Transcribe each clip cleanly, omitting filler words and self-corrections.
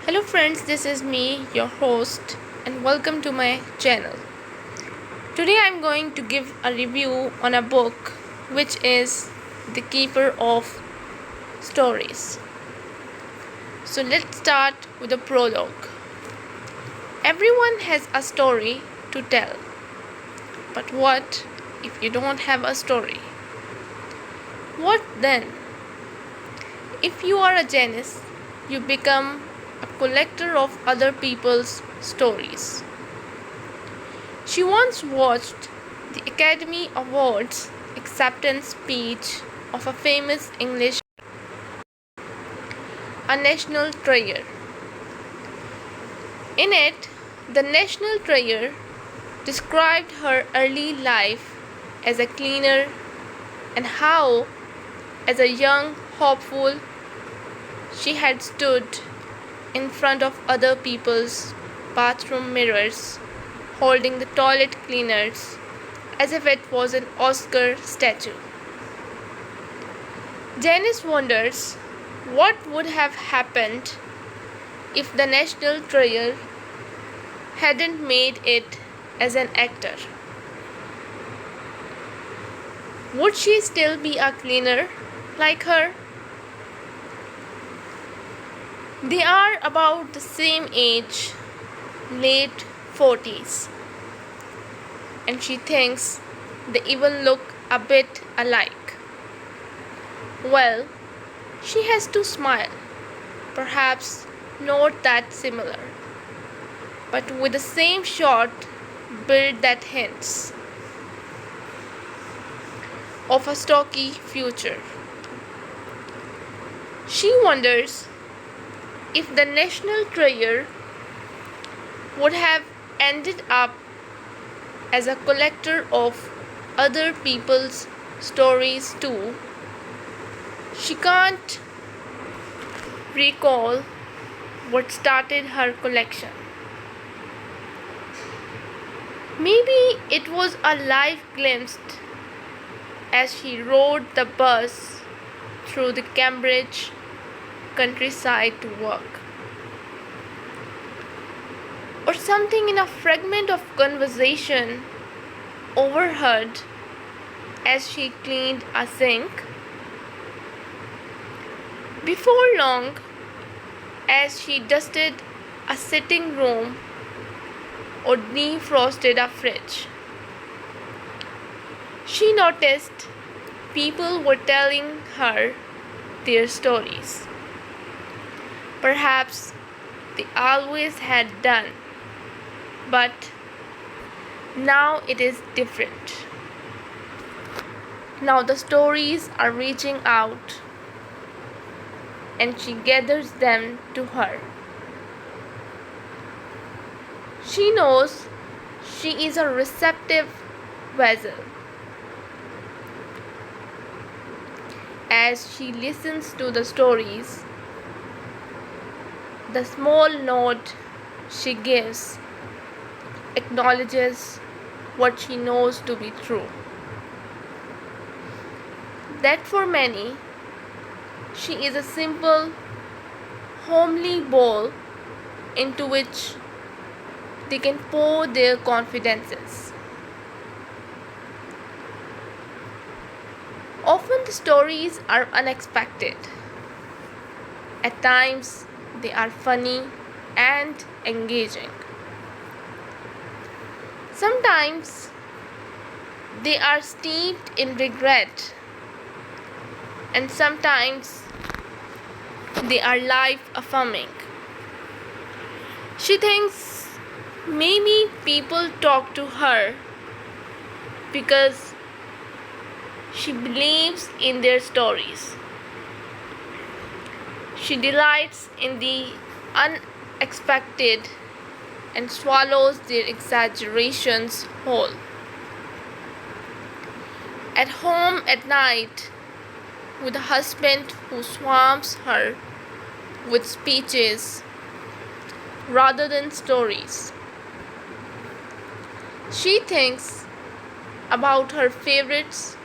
Hello friends, this is me, your host, and welcome to my channel. Today I'm going to give a review on a book which is The Keeper of Stories. So let's start with the prologue. Everyone has a story to tell. But what if you don't have a story? What then? If you are a genius, you become a collector of other people's stories. She once watched the Academy Awards acceptance speech of a famous English a national treasure. In it, the national treasure described her early life as a cleaner and how, as a young hopeful, she had stood in front of other people's bathroom mirrors, holding the toilet cleaners as if it was an Oscar statue. Janice wonders what would have happened if the national treasure hadn't made it as an actor. Would she still be a cleaner like her? They are about the same age, late 40s, and she thinks they even look a bit alike. Well, she has to smile, perhaps not that similar, but with the same short build that hints of a stocky future. She wonders if the national treasure would have ended up as a collector of other people's stories too. She can't recall what started her collection. Maybe it was a life glimpse as she rode the bus through the Cambridge countryside to work. Or something in a fragment of conversation overheard as she cleaned a sink. Before long, as she dusted a sitting room or defrosted a fridge, she noticed people were telling her their stories. Perhaps they always had done, but now it is different. Now the stories are reaching out, and she gathers them to her. She knows she is a receptive vessel. As she listens to the stories, the small note she gives acknowledges what she knows to be true. That for many, she is a simple, homely bowl into which they can pour their confidences. Often the stories are unexpected. At times, they are funny and engaging. Sometimes, they are steeped in regret, and sometimes, they are life affirming. She thinks maybe people talk to her because she believes in their stories. She delights in the unexpected and swallows their exaggerations whole. At home at night, with a husband who swarms her with speeches rather than stories, she thinks about her favorites,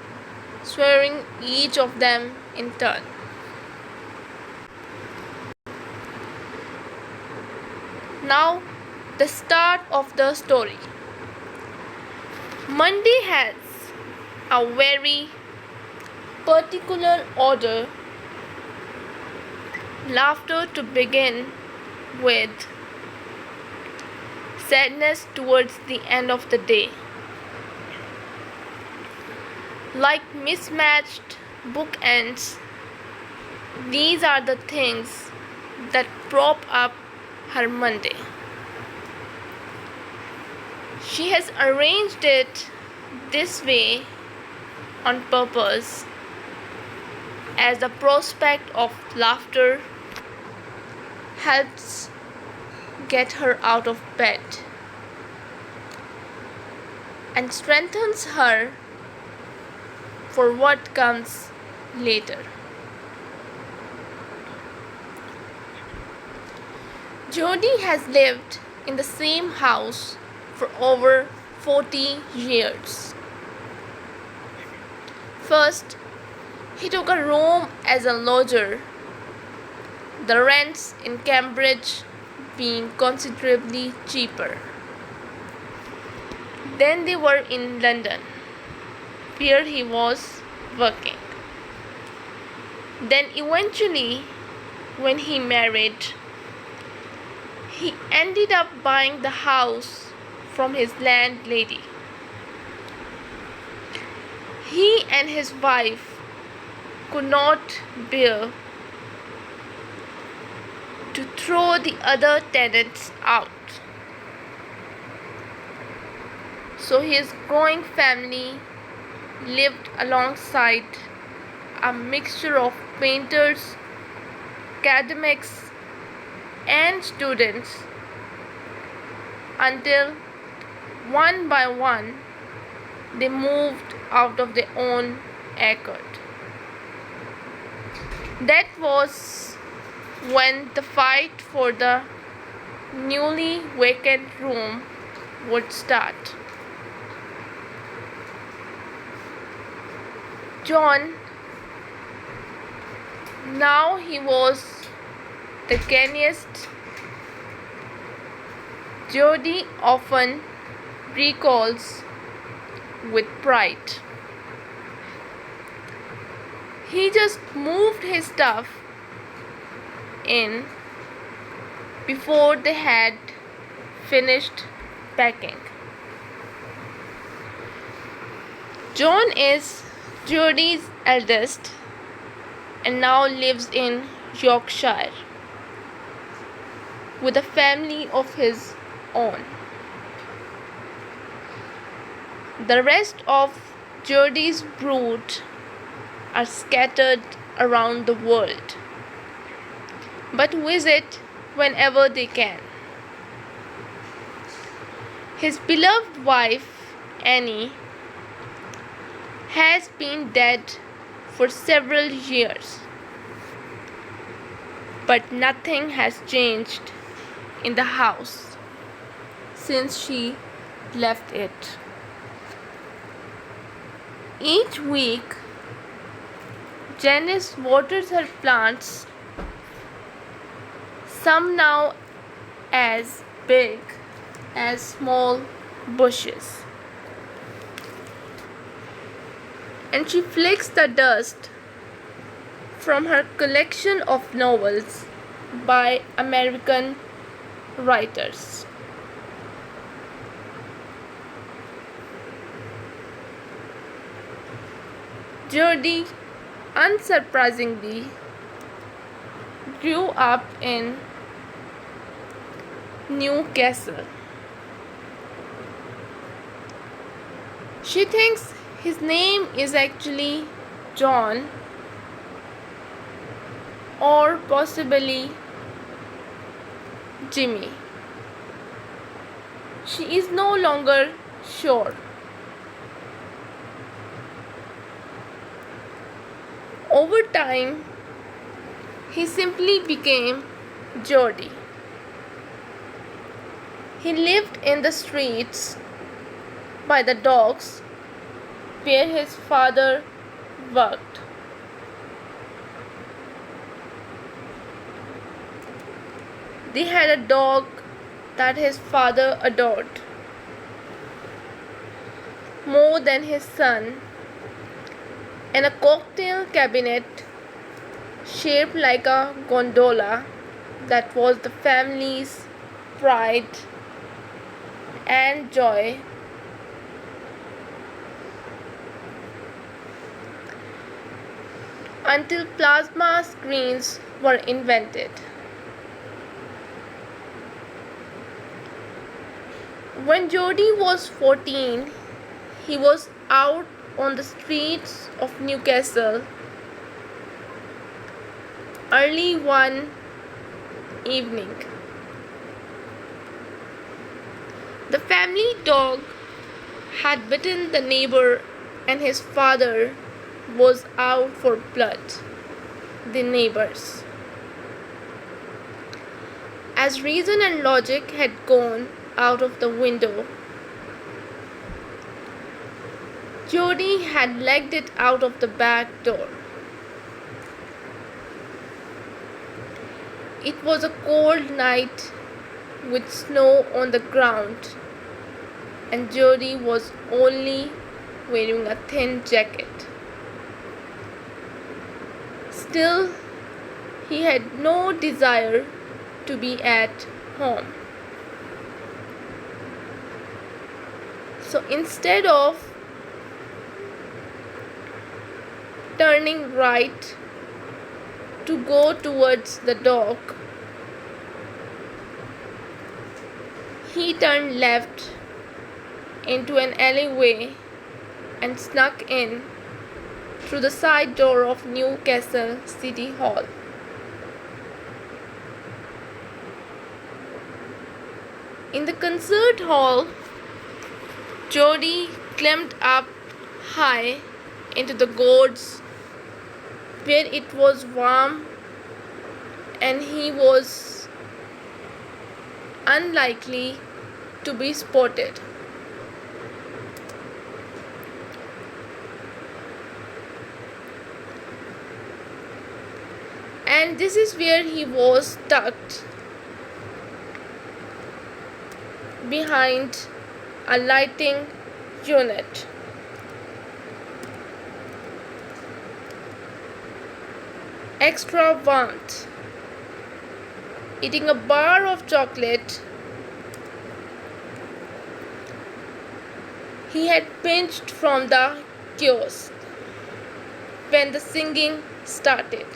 swearing each of them in turn. Now, the start of the story. Monday has a very particular order. Laughter to begin with, sadness towards the end of the day. Like mismatched bookends, these are the things that prop up her Monday. She has arranged it this way on purpose, as the prospect of laughter helps get her out of bed and strengthens her for what comes later. Jody has lived in the same house for over 40 years. First, he took a room as a lodger, the rents in Cambridge being considerably cheaper. Then they were in London, where he was working. Then eventually, when he married, he ended up buying the house from his landlady. He and his wife could not bear to throw the other tenants out. So his growing family lived alongside a mixture of painters, academics, and students until one by one they moved out of their own accord. That was when the fight for the newly vacant room would start. John, now he was the canniest, Jody often recalls with pride. He just moved his stuff in before they had finished packing. John is Jody's eldest and now lives in Yorkshire with a family of his own. The rest of Jody's brood are scattered around the world, but visit whenever they can. His beloved wife, Annie, has been dead for several years, but nothing has changed in the house since she left it. Each week, Janice waters her plants, some now as big as small bushes, and she flicks the dust from her collection of novels by American writers. Jody, unsurprisingly, grew up in Newcastle. She thinks his name is actually John, or possibly Jimmy. She is no longer sure. Over time, he simply became Jody. He lived in the streets by the docks where his father worked. They had a dog that his father adored more than his son, and a cocktail cabinet shaped like a gondola that was the family's pride and joy. Until plasma screens were invented. When Jody was 14, he was out on the streets of Newcastle early one evening. The family dog had bitten the neighbor, and his father was out for blood. The neighbors. As reason and logic had gone out of the window, Jody had legged it out of the back door. It was a cold night with snow on the ground, and Jody was only wearing a thin jacket. Still, he had no desire to be at home. So instead of turning right to go towards the dock, he turned left into an alleyway and snuck in through the side door of Newcastle City Hall. In the concert hall, Jody climbed up high into the gourds where it was warm and he was unlikely to be spotted. And this is where he was tucked behind a lighting unit. Extra warmth. Eating a bar of chocolate he had pinched from the kiosk when the singing started.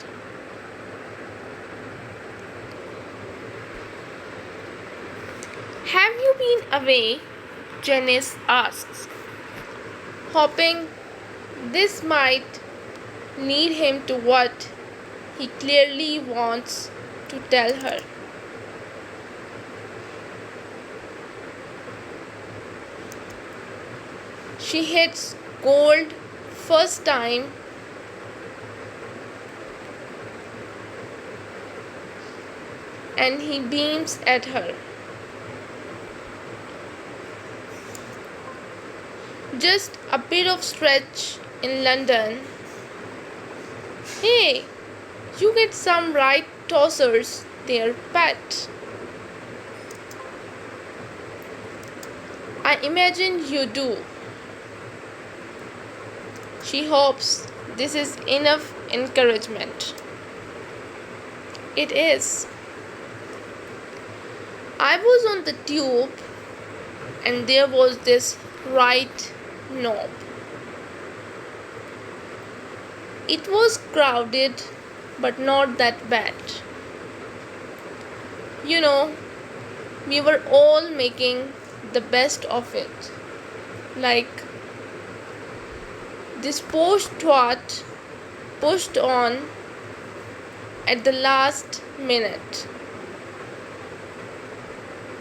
Have you been away? Janice asks, hoping this might lead him to what he clearly wants to tell her. She hits gold first time and he beams at her. Just a bit of stretch in London. Hey, you get some right tossers there, Pat. I imagine you do. She hopes this is enough encouragement. It is. I was on the tube and there was this right knob. It was crowded but not that bad. You know, we were all making the best of it. Like this poor twat pushed on at the last minute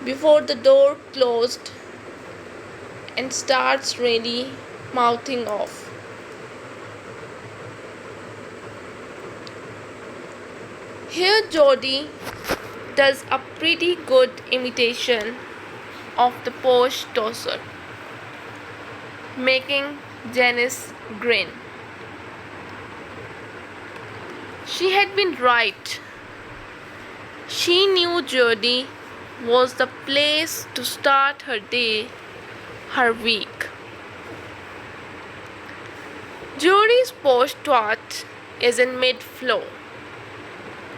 before the door closed and starts really mouthing off. Here Jody does a pretty good imitation of the posh tosser, making Janice grin. She had been right. She knew Jody was the place to start her day, her week. Judy's post-twat is in mid-flow.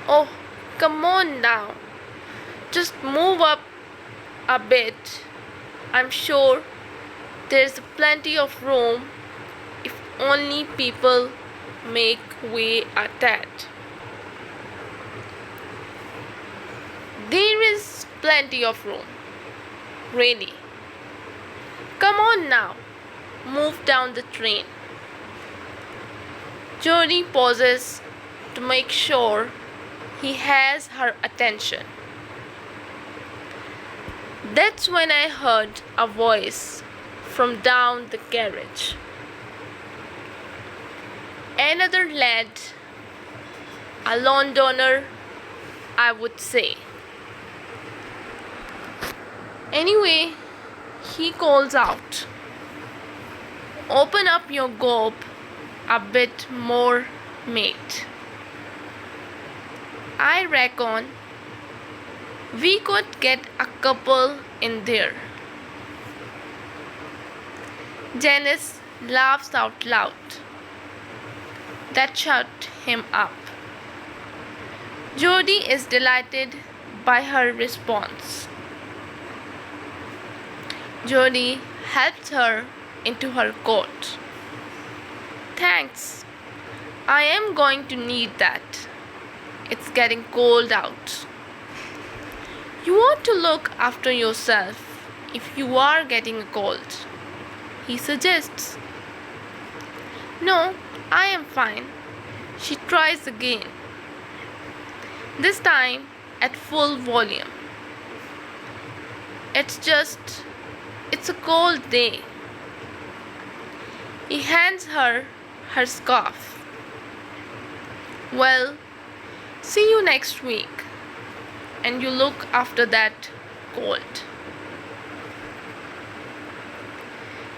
Oh, come on now. Just move up a bit. I'm sure there's plenty of room if only people make way a tad. There is plenty of room. Really. Come on now. Move down the train. Jody pauses to make sure he has her attention. That's when I heard a voice from down the carriage. Another lad, a Londoner, I would say. Anyway, he calls out, "Open up your gob a bit more, mate. I reckon we could get a couple in there." Janice laughs out loud. That shut him up. Jody is delighted by her response. Jody helps her into her coat. "Thanks. I am going to need that. It's getting cold out. You ought to look after yourself if you are getting a cold," he suggests. "No, I am fine." She tries again, this time at full volume. It's a cold day." He hands her her scarf. "Well, see you next week, and you look after that cold."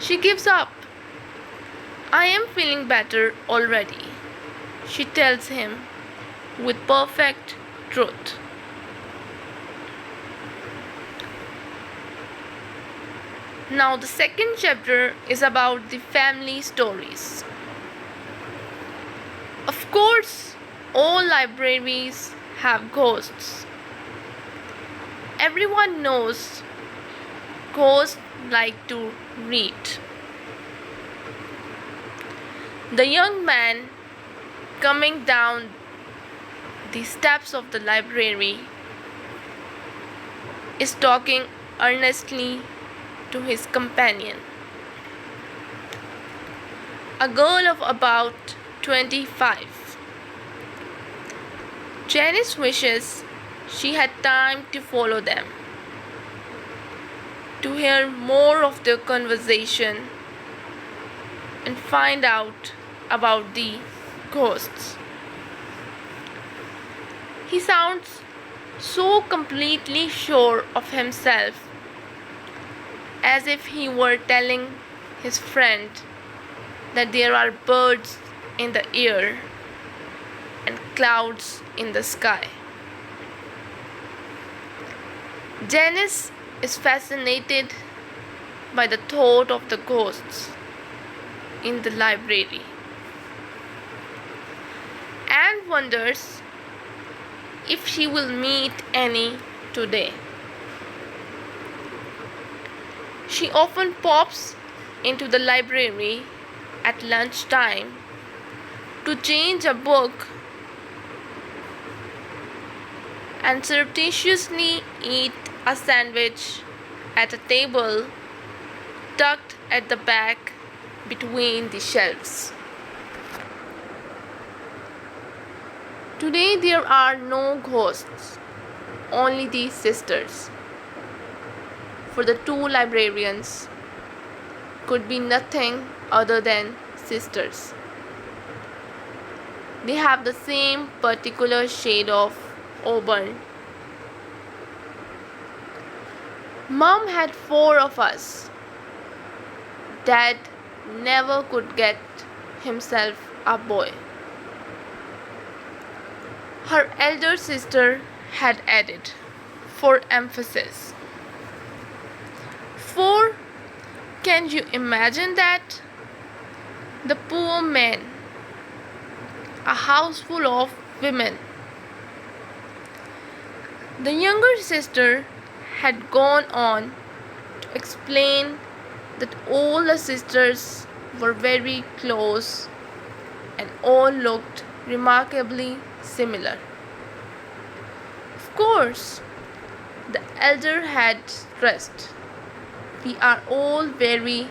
She gives up. "I am feeling better already," she tells him with perfect truth. Now the second chapter is about the family stories. Of course, all libraries have ghosts. Everyone knows ghosts like to read. The young man coming down the steps of the library is talking earnestly to his companion, a girl of about 25. Janice wishes she had time to follow them, to hear more of their conversation and find out about the ghosts. He sounds so completely sure of himself, as if he were telling his friend that there are birds in the air and clouds in the sky. Janice is fascinated by the thought of the ghosts in the library and wonders if she will meet any today. She often pops into the library at lunchtime to change a book and surreptitiously eat a sandwich at a table tucked at the back between the shelves. Today there are no ghosts, only the sisters. For the two librarians could be nothing other than sisters. They have the same particular shade of auburn. Mom had 4 of us. Dad never could get himself a boy. Her elder sister had added, for emphasis. 4. Can you imagine that? The poor man, a house full of women. The younger sister had gone on to explain that all the sisters were very close and all looked remarkably similar. Of course, the elder had stressed, we are all very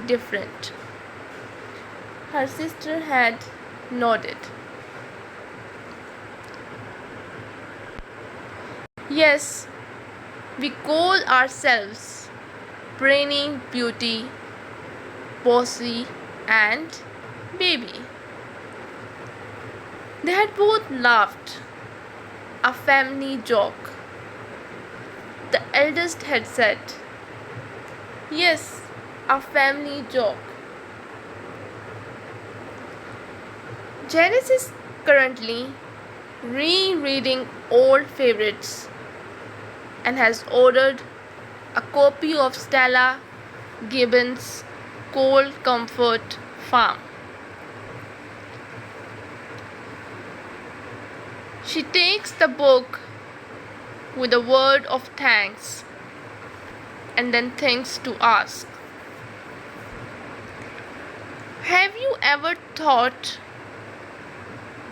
different. Her sister had nodded. Yes, we call ourselves brainy, beauty, bossy, and baby. They had both laughed, a family joke. The eldest had said, "Yes, a family joke." Janice is currently rereading old favorites and has ordered a copy of Stella Gibbons' Cold Comfort Farm. She takes the book with a word of thanks and then thinks to ask, have you ever thought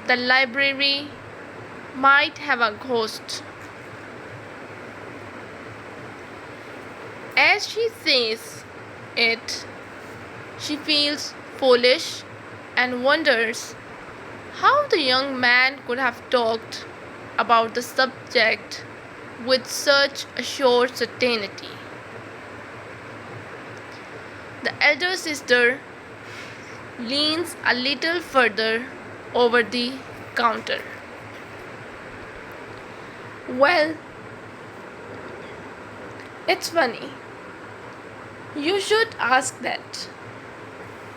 the library might have a ghost? As she says it, she feels foolish and wonders how the young man could have talked about the subject with such assured certainty. The elder sister leans a little further over the counter. Well, it's funny. You should ask that.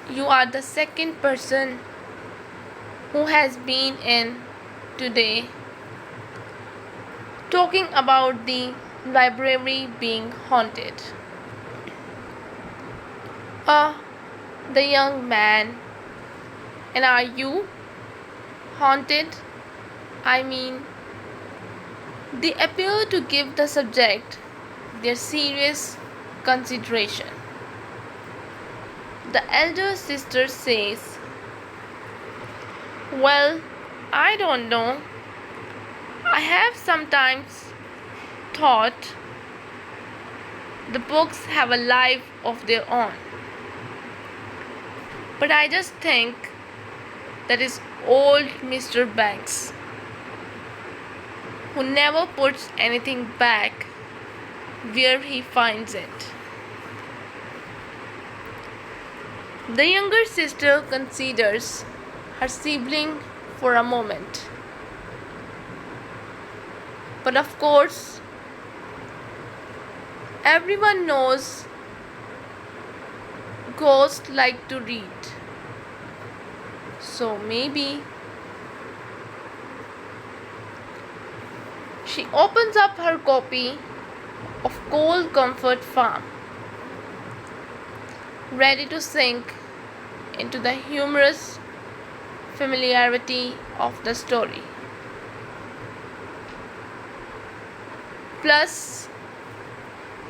You are the second person who has been in today talking about the library being haunted. The young man. And are you haunted? I mean, they appear to give the subject their serious consideration. The elder sister says, well, I don't know. I have sometimes thought the books have a life of their own. But I just think that is old Mr. Banks, who never puts anything back where he finds it. The younger sister considers her sibling for a moment. But of course, everyone knows ghosts like to read. So maybe she opens up her copy of Cold Comfort Farm, ready to sink into the humorous familiarity of the story. Plus,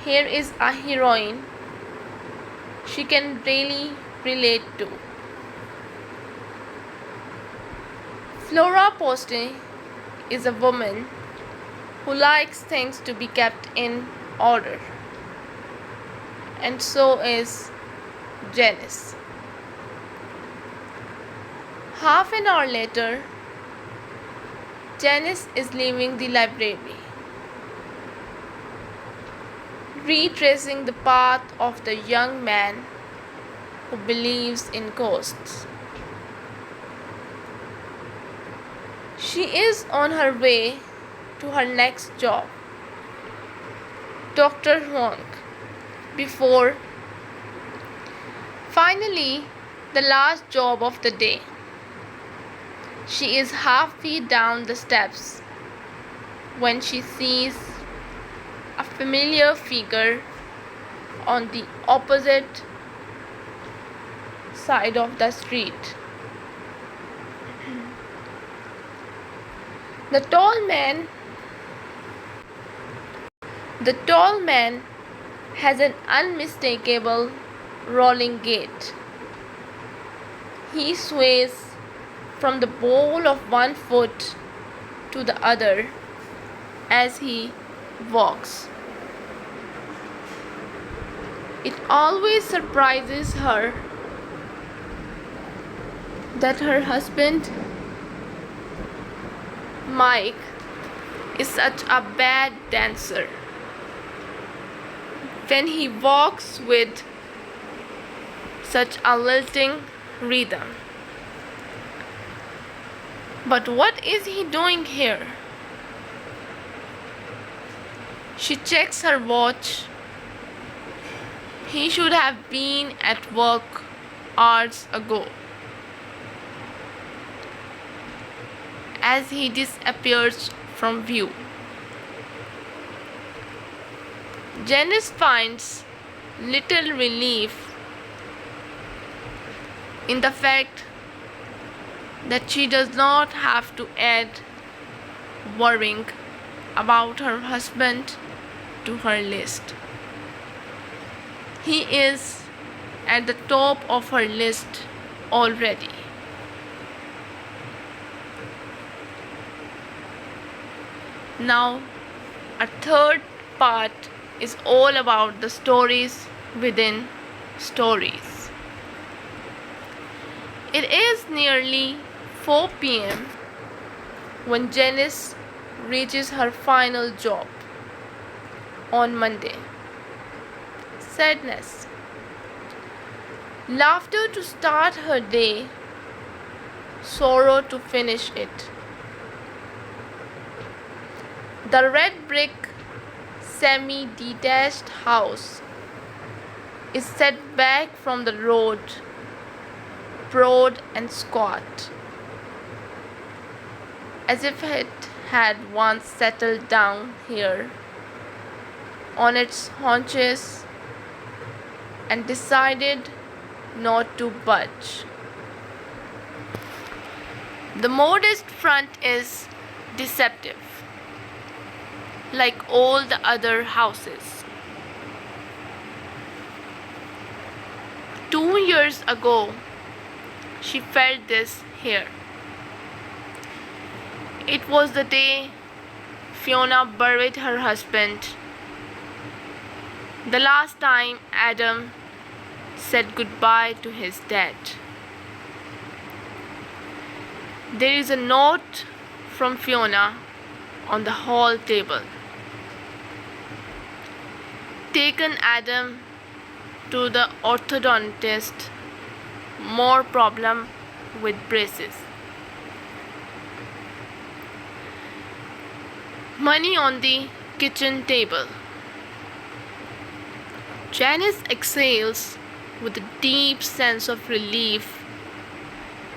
here is a heroine she can really relate to. Flora Poste is a woman who likes things to be kept in order, and so is Janice. Half an hour later, Janice is leaving the library, retracing the path of the young man who believes in ghosts. She is on her way to her next job, Dr. Huang, before finally the last job of the day. She is halfway down the steps when she sees familiar figure on the opposite side of the street. The tall man has an unmistakable rolling gait. He sways from the ball of one foot to the other as he walks. It always surprises her that her husband, Mike, is such a bad dancer. When he walks with such a lilting rhythm. But what is he doing here? She checks her watch. He should have been at work hours ago. As he disappears from view, Janice finds little relief in the fact that she does not have to add worrying about her husband to her list. He is at the top of her list already. Now, a third part is all about the stories within stories. It is nearly 4 p.m. when Janice reaches her final job on Monday. Sadness. Laughter to start her day, sorrow to finish it. The red brick, semi-detached house is set back from the road, broad and squat, as if it had once settled down here on its haunches and decided not to budge. The modest front is deceptive, like all the other houses. 2 years ago, she felt this here. It was the day Fiona buried her husband, the last time Adam said goodbye to his dad. There is a note from Fiona on the hall table. Taken Adam to the orthodontist, more problem with braces. Money on the kitchen table. Janice exhales with a deep sense of relief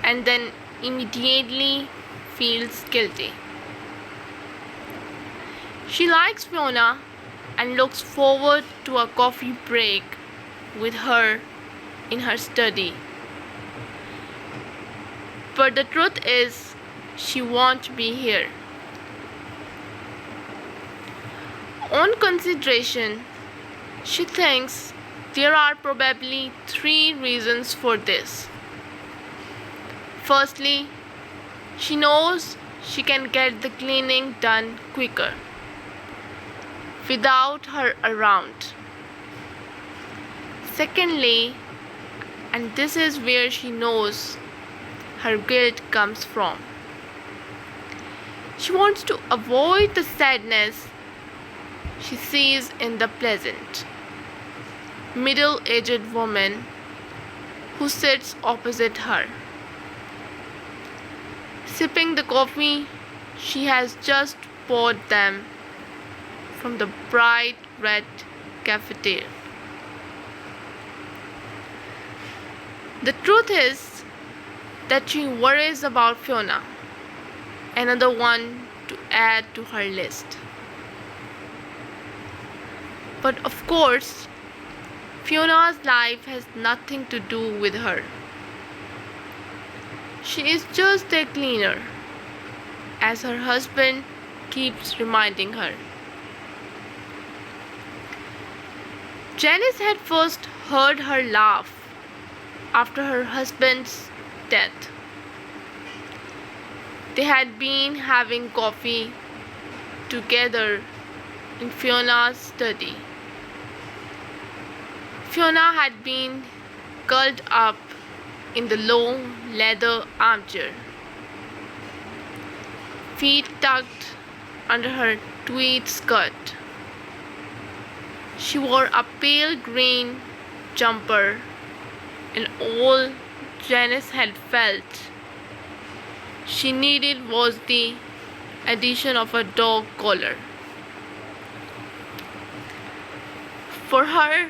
and then immediately feels guilty. She likes Fiona and looks forward to a coffee break with her in her study. But the truth is, she won't be here. On consideration, she thinks there are probably 3 reasons for this. Firstly, she knows she can get the cleaning done quicker without her around. Secondly, and this is where she knows her guilt comes from, she wants to avoid the sadness she sees in the pleasant, middle-aged woman who sits opposite her, sipping the coffee she has just poured them from the bright red cafetiere. The truth is that she worries about Fiona, another one to add to her list. But of course, Fiona's life has nothing to do with her. She is just a cleaner, as her husband keeps reminding her. Janice had first heard her laugh after her husband's death. They had been having coffee together in Fiona's study. Fiona had been curled up in the low leather armchair, feet tucked under her tweed skirt. She wore a pale green jumper, and all Janice had felt she needed was the addition of a dog collar. For her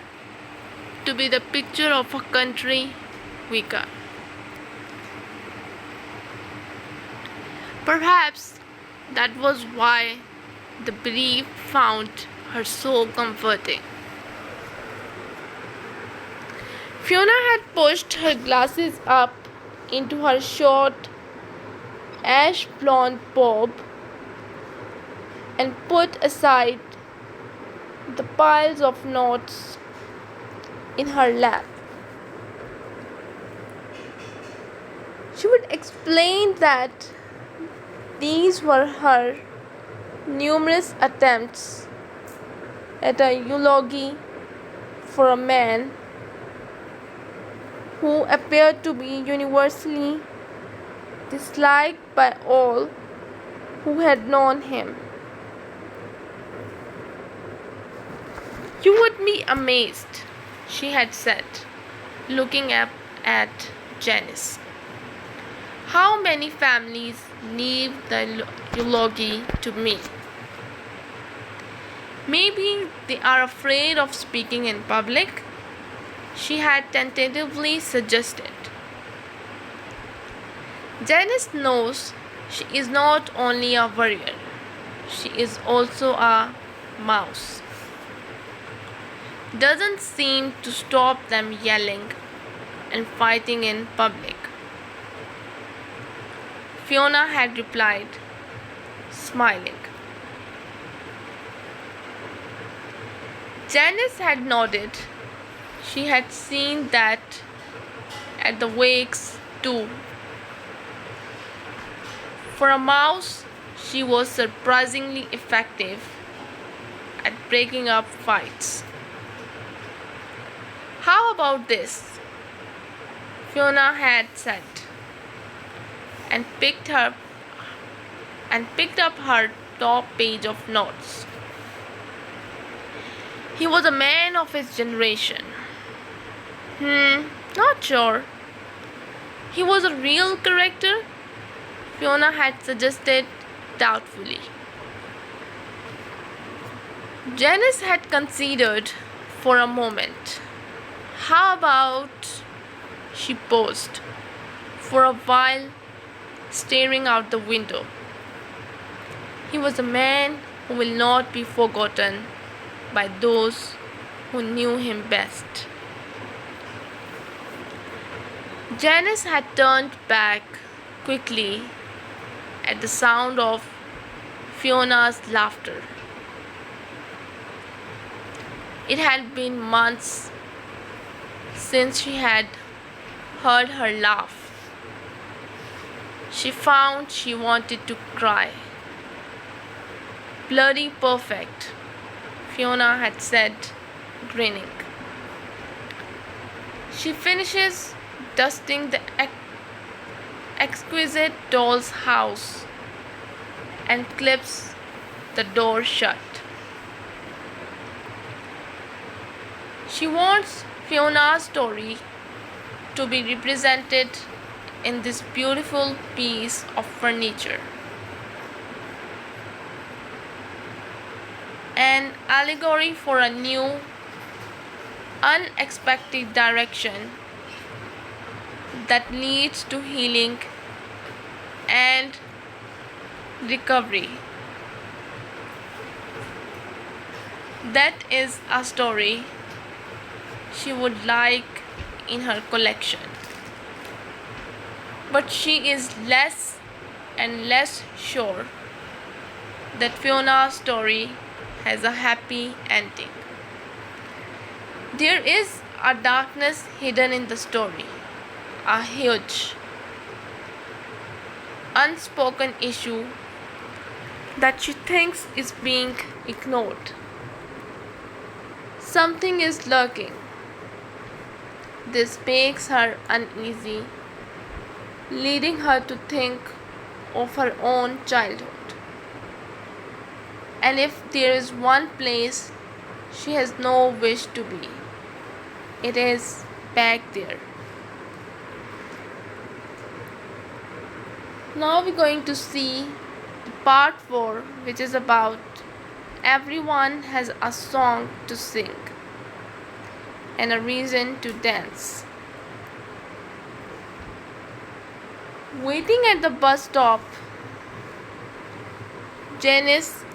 to be the picture of a country vicar. Perhaps that was why the brief found her so comforting. Fiona had pushed her glasses up into her short ash blonde bob and put aside the piles of notes in her lap. She would explain that these were her numerous attempts at a eulogy for a man who appeared to be universally disliked by all who had known him. "You would be amazed," she had said, looking up at Janice, "how many families leave the eulogy to me. Maybe they are afraid of speaking in public," she had tentatively suggested. Janice knows she is not only a warrior, she is also a mouse. Doesn't seem to stop them yelling and fighting in public. Fiona had replied, smiling. Janice had nodded. She had seen that at the wakes too. For a mouse, she was surprisingly effective at breaking up fights. "How about this?" Fiona had said, and picked up her top page of notes. "He was a man of his generation." Not sure. "He was a real character?" Fiona had suggested doubtfully. Janice had considered for a moment. "How about," she paused for a while, staring out the window. "He was a man who will not be forgotten by those who knew him best." Janice had turned back quickly at the sound of Fiona's laughter. It had been months since she had heard her laugh. She found she wanted to cry. "Bloody perfect," Fiona had said, grinning. She finishes dusting the exquisite doll's house and clips the door shut. She wants Fiona's story to be represented in this beautiful piece of furniture. An allegory for a new, unexpected direction that leads to healing and recovery. That is a story she would like in her collection. But she is less and less sure that Fiona's story has a happy ending. There is a darkness hidden in the story, a huge, unspoken issue that she thinks is being ignored. Something is lurking. This makes her uneasy, leading her to think of her own childhood. And if there is one place she has no wish to be, it is back there. Now we're going to see the part 4, which is about everyone has a song to sing and a reason to dance. Waiting at the bus stop, Janice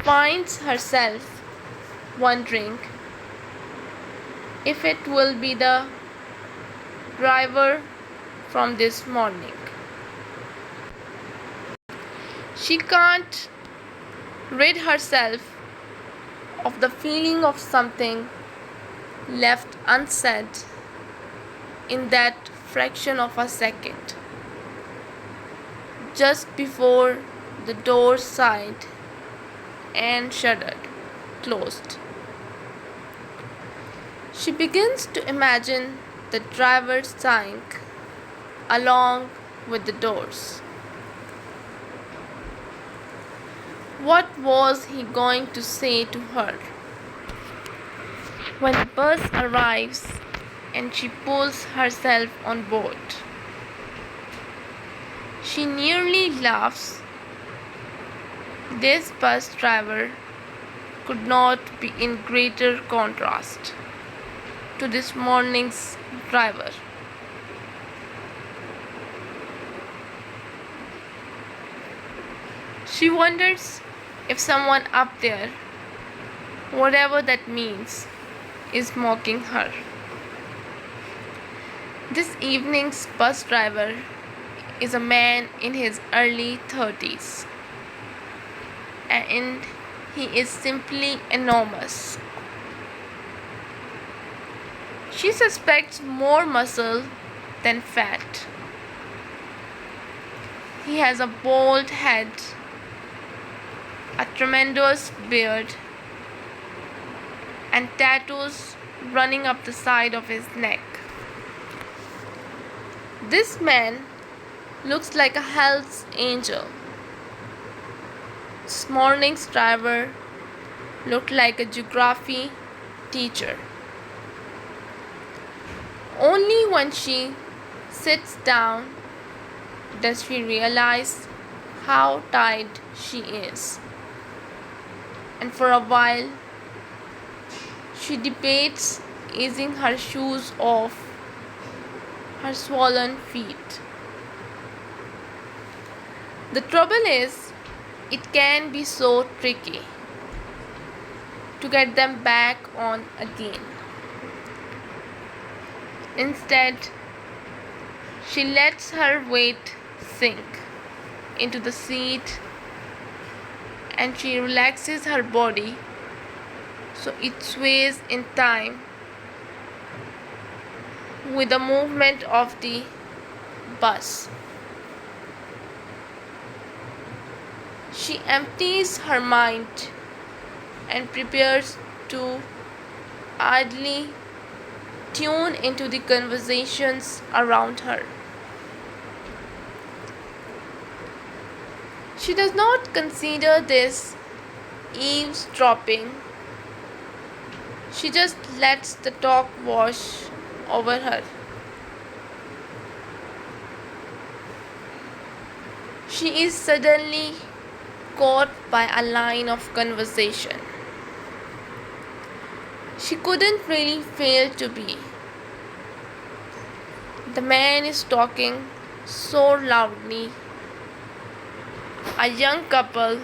finds herself wondering if it will be the driver from this morning. She can't rid herself of the feeling of something left unsaid in that fraction of a second, just before the door sighed and shuddered closed. She begins to imagine the driver sighing along with the doors. What was he going to say to her? When the bus arrives and she pulls herself on board, she nearly laughs. This bus driver could not be in greater contrast to this morning's driver. She wonders if someone up there, whatever that means, is mocking her. This evening's bus driver is a man in his early 30s, and he is simply enormous. She suspects more muscle than fat. He has a bald head, a tremendous beard, and tattoos running up the side of his neck. This man looks like a Hell's Angel. This morning's driver looked like a geography teacher. Only when she sits down does she realize how tired she is. And for a while, she debates easing her shoes off her swollen feet. The trouble is, it can be so tricky to get them back on again. Instead, she lets her weight sink into the seat and she relaxes her body so it sways in time with the movement of the bus. She empties her mind and prepares to idly tune into the conversations around her. She does not consider this eavesdropping. She just lets the talk wash over her. She is suddenly caught by a line of conversation she couldn't really fail to be. The man is talking so loudly. A young couple,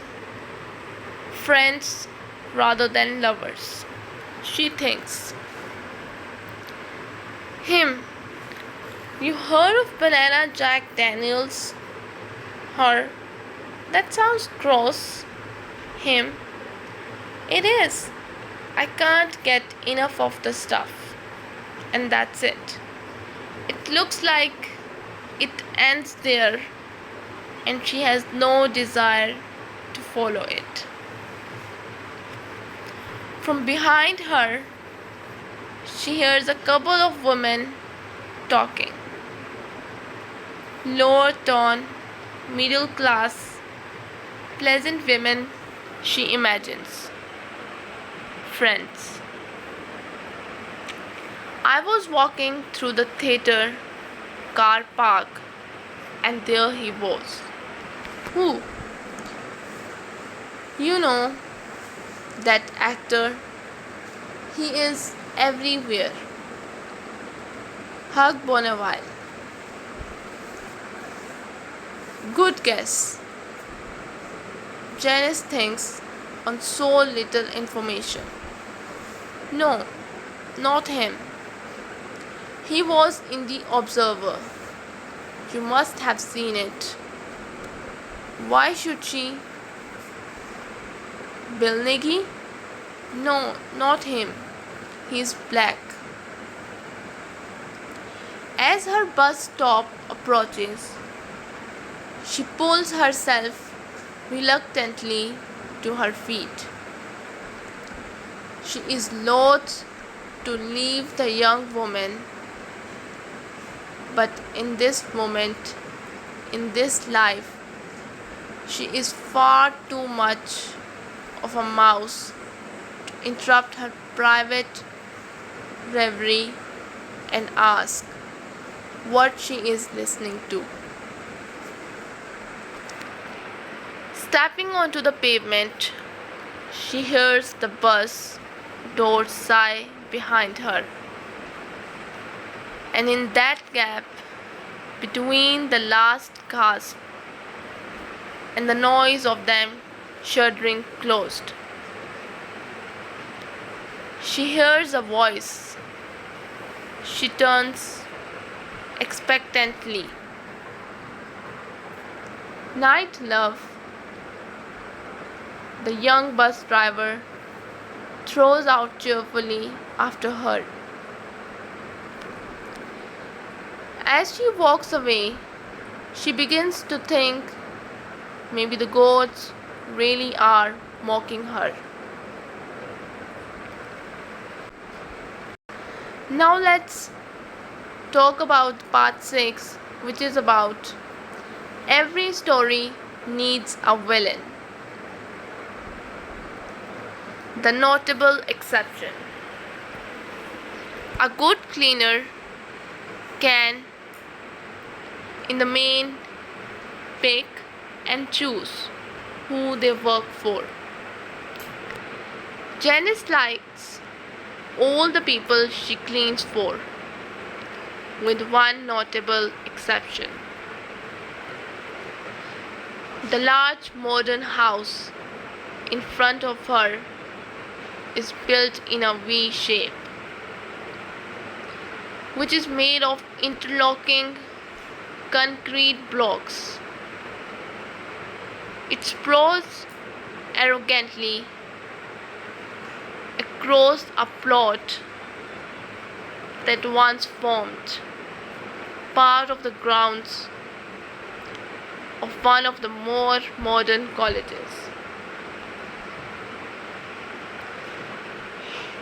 friends rather than lovers. She thinks, him, you heard of Banana Jack Daniels? Her, that sounds gross. Him, it is. I can't get enough of the stuff. And that's it. It looks like it ends there, and she has no desire to follow it. From behind her, she hears a couple of women talking. Lower tone, middle class, pleasant women, she imagines. Friends. I was walking through the theater car park, and there he was. Who? You know, that actor. He is everywhere. Hug Bonneville. Good guess. Janice thinks on so little information. No, not him. He was in the Observer. You must have seen it. Why should she? Bill Nighy? No, not him. He's black. As her bus stop approaches, she pulls herself reluctantly to her feet. She is loath to leave the young woman, but in this moment, in this life, she is far too much of a mouse to interrupt her private reverie and ask what she is listening to. Stepping onto the pavement, she hears the bus door sigh behind her. And in that gap between the last gasp and the noise of them shuddering closed, she hears a voice. She turns expectantly. Night, love. The young bus driver throws out cheerfully after her. As she walks away, she begins to think maybe the goats really are mocking her. Now let's talk about part 6, which is about every story needs a villain. The notable exception. A good cleaner can, in the main, pick and choose who they work for. Janice likes all the people she cleans for, with one notable exception. The large modern house in front of her is built in a V shape, which is made of interlocking concrete blocks. It sprawls arrogantly across a plot that once formed part of the grounds of one of the more modern colleges.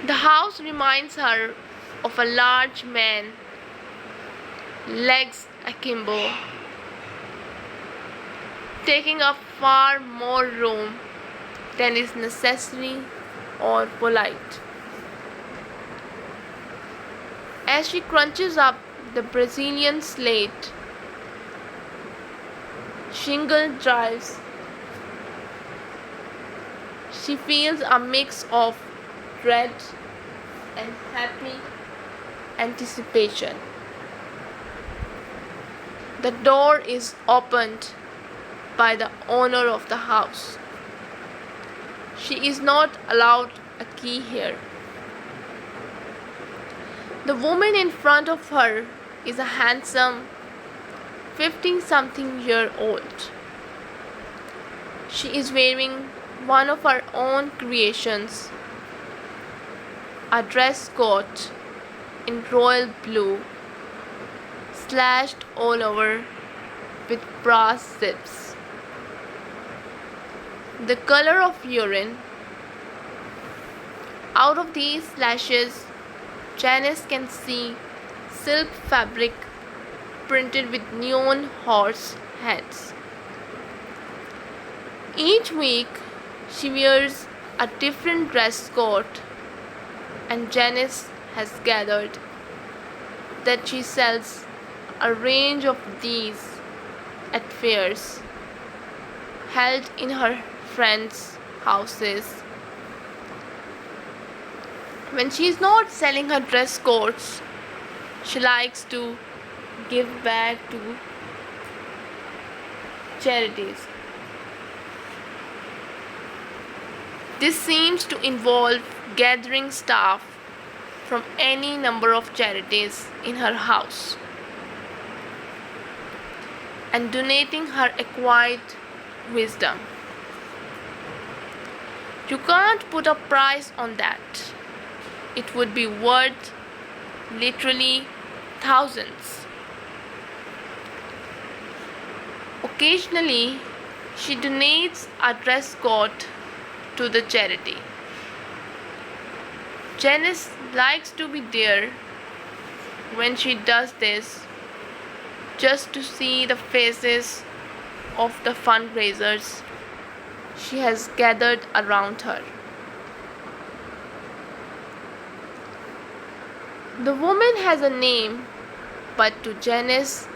The house reminds her of a large man, legs akimbo, taking up far more room than is necessary or polite. As she crunches up the Brazilian slate shingle drives, she feels a mix of dread and happy anticipation. The door is opened by the owner of the house. She is not allowed a key here. The woman in front of her is a handsome 50-something-year-old. She is wearing one of her own creations, a dress coat in royal blue, slashed all over with brass zips. The color of urine. Out of these slashes, Janice can see silk fabric printed with neon horse heads. Each week, she wears a different dress coat, and Janice has gathered that she sells a range of these at fairs held in her friends' houses. When she is not selling her dress coats, she likes to give back to charities. This seems to involve gathering staff from any number of charities in her house and donating her acquired wisdom. You can't put a price on that. It would be worth literally thousands. Occasionally, she donates a dress coat to the charity. Janice likes to be there when she does this, just to see the faces of the fundraisers she has gathered around her. The woman has a name, but to Janice,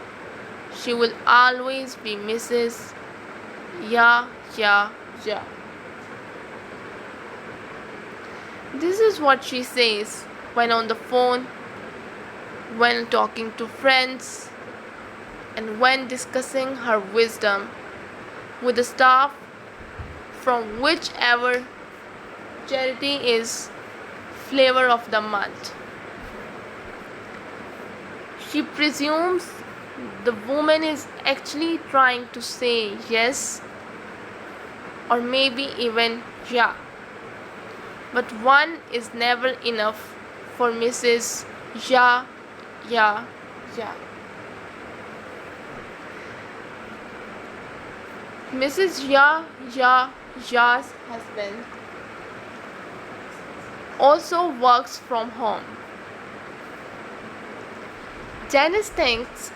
she will always be Mrs. Ya. This is what she says when on the phone, when talking to friends, and when discussing her wisdom with the staff from whichever charity is flavor of the month. She presumes the woman is actually trying to say yes or maybe even yeah. But one is never enough for Mrs. Ya. Mrs. Ya's husband also works from home. Janice thinks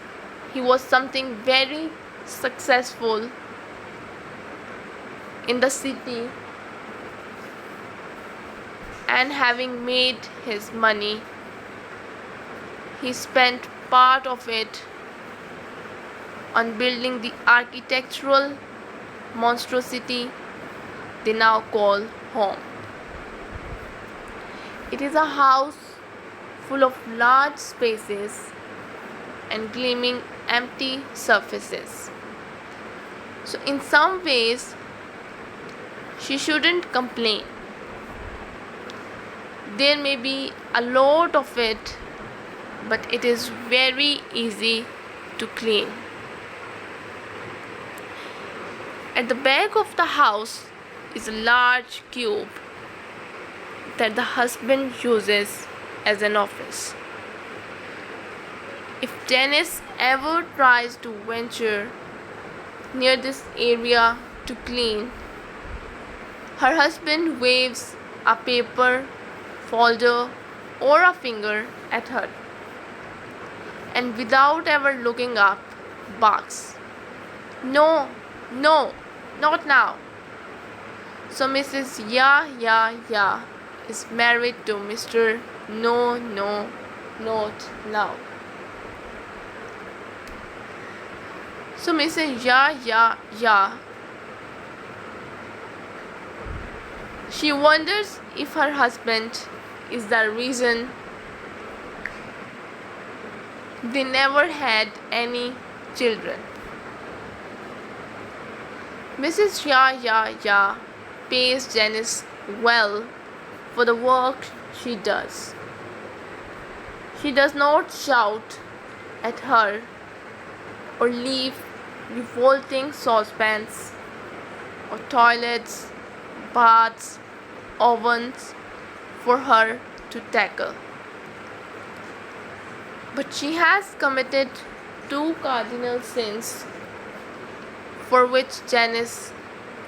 he was something very successful in the city, and having made his money, he spent part of it on building the architectural monstrosity they now call home. It is a house full of large spaces and gleaming empty surfaces. So in some ways, she shouldn't complain. There may be a lot of it, but it is very easy to clean. At the back of the house is a large cube that the husband uses as an office. If Janice ever tries to venture near this area to clean, her husband waves a paper folder or a finger at her, and without ever looking up, barks, "No, not now." So Mrs. Ya is married to Mr. No, not now. So Mrs. Ya, she wonders if her husband is the reason they never had any children. Mrs. Ya pays Janice well for the work she does. She does not shout at her or leave revolting saucepans or toilets, baths, ovens for her to tackle. But she has committed two cardinal sins for which Janice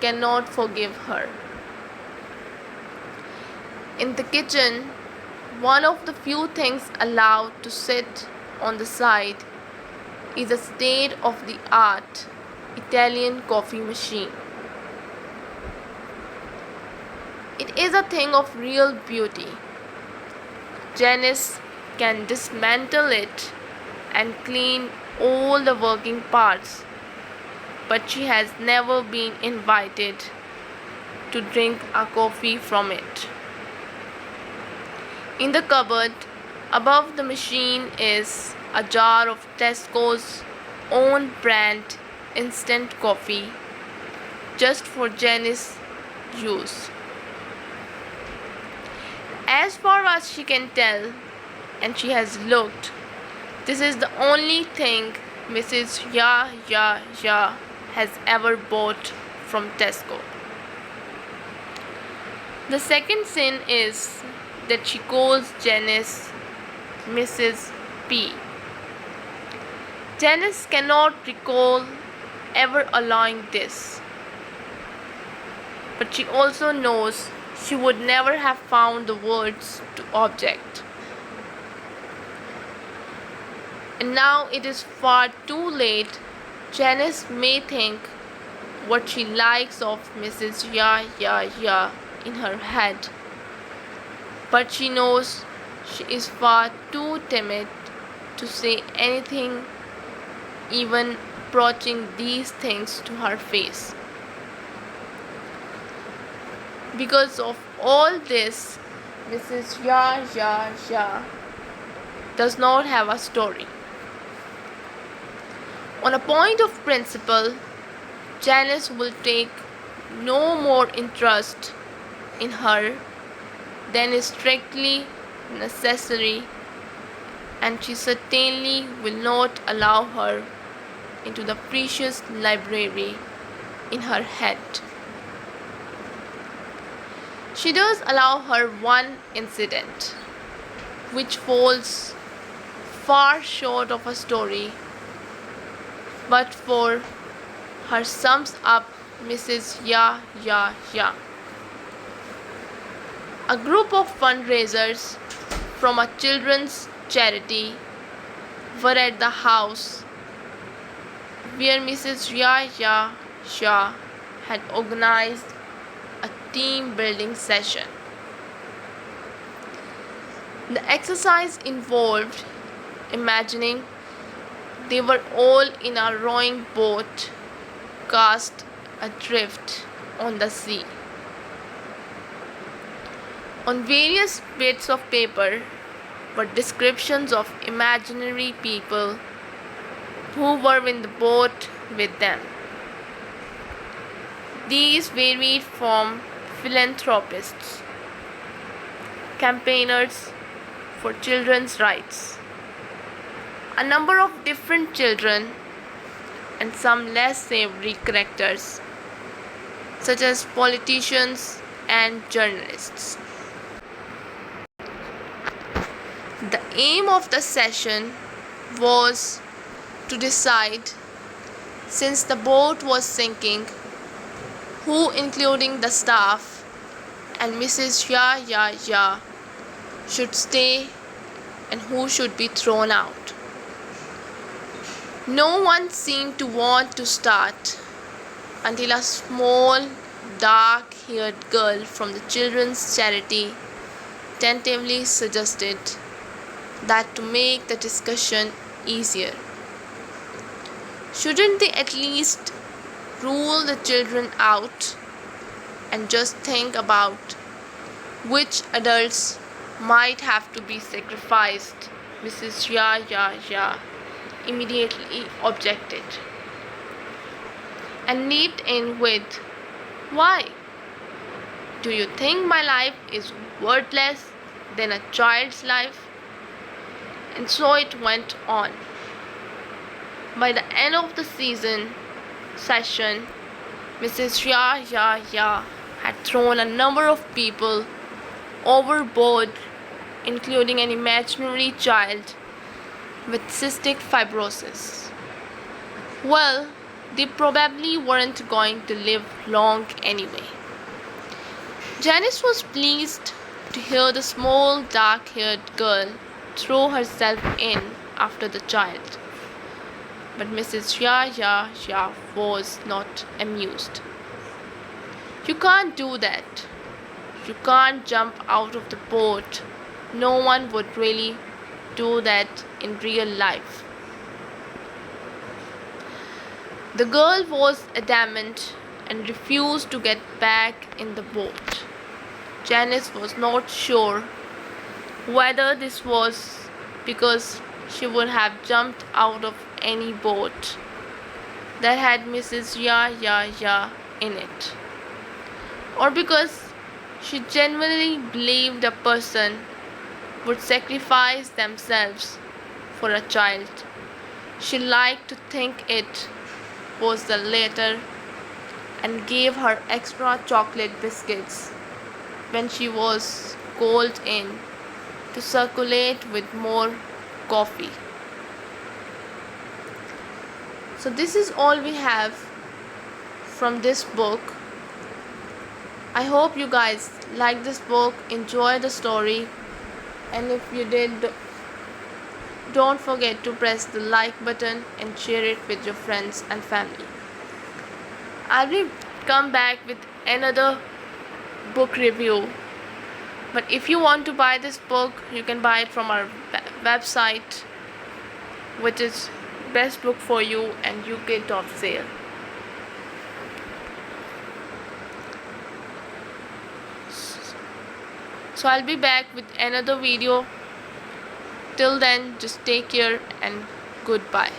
cannot forgive her. In the kitchen, one of the few things allowed to sit on the side is a state of the art Italian coffee machine. It is a thing of real beauty. Janice can dismantle it and clean all the working parts, but she has never been invited to drink a coffee from it. In the cupboard above the machine is a jar of Tesco's own brand instant coffee just for Janice's use. As far as she can tell, and she has looked, this is the only thing Mrs. Ya has ever bought from Tesco. The second sin is that she calls Janice Mrs. P. Janice cannot recall ever allowing this, but she also knows she would never have found the words to object. And now it is far too late. Janice may think what she likes of Mrs. Ya in her head, but she knows she is far too timid to say anything, even approaching these things to her face. Because of all this, Mrs. Ya does not have a story. On a point of principle, Janice will take no more interest in her than is strictly necessary, and she certainly will not allow her into the precious library in her head. She does allow her one incident, which falls far short of a story, but for her sums up Mrs. Ya. A group of fundraisers from a children's charity were at the house where Mrs. Ya had organized a team building session. The exercise involved imagining they were all in a rowing boat cast adrift on the sea. On various bits of paper were descriptions of imaginary people who were in the boat with them. These varied from philanthropists, campaigners for children's rights, a number of different children, and some less savory characters, such as politicians and journalists. The aim of the session was to decide, since the boat was sinking, who, including the staff and Mrs. Ya, should stay and who should be thrown out. No one seemed to want to start until a small, dark-haired girl from the children's charity tentatively suggested that to make the discussion easier, shouldn't they at least rule the children out and just think about which adults might have to be sacrificed? Mrs. Ya immediately objected and leaped in with, "Why? Do you think my life is worthless than a child's life? And so it went on. By the end of the session, Mrs. Ya had thrown a number of people overboard, including an imaginary child with cystic fibrosis. Well, they probably weren't going to live long anyway. Janice was pleased to hear the small dark-haired girl throw herself in after the child. But Mrs. Ya was not amused. You can't do that. You can't jump out of the boat. No one would really do that in real life. The girl was adamant and refused to get back in the boat. Janice was not sure whether this was because she would have jumped out of any boat that had Mrs. Ya in it, or because she genuinely believed a person would sacrifice themselves for a child. She liked to think it was the latter and gave her extra chocolate biscuits when she was called in to circulate with more coffee. So this is all we have from this book. I hope you guys like this book, enjoy the story, and if you did, don't forget to press the like button and share it with your friends and family. I will come back with another book review, but if you want to buy this book, you can buy it from our website, which is Best Book for You and Uktopsale. So I'll be back with another video. Till then, just take care and goodbye.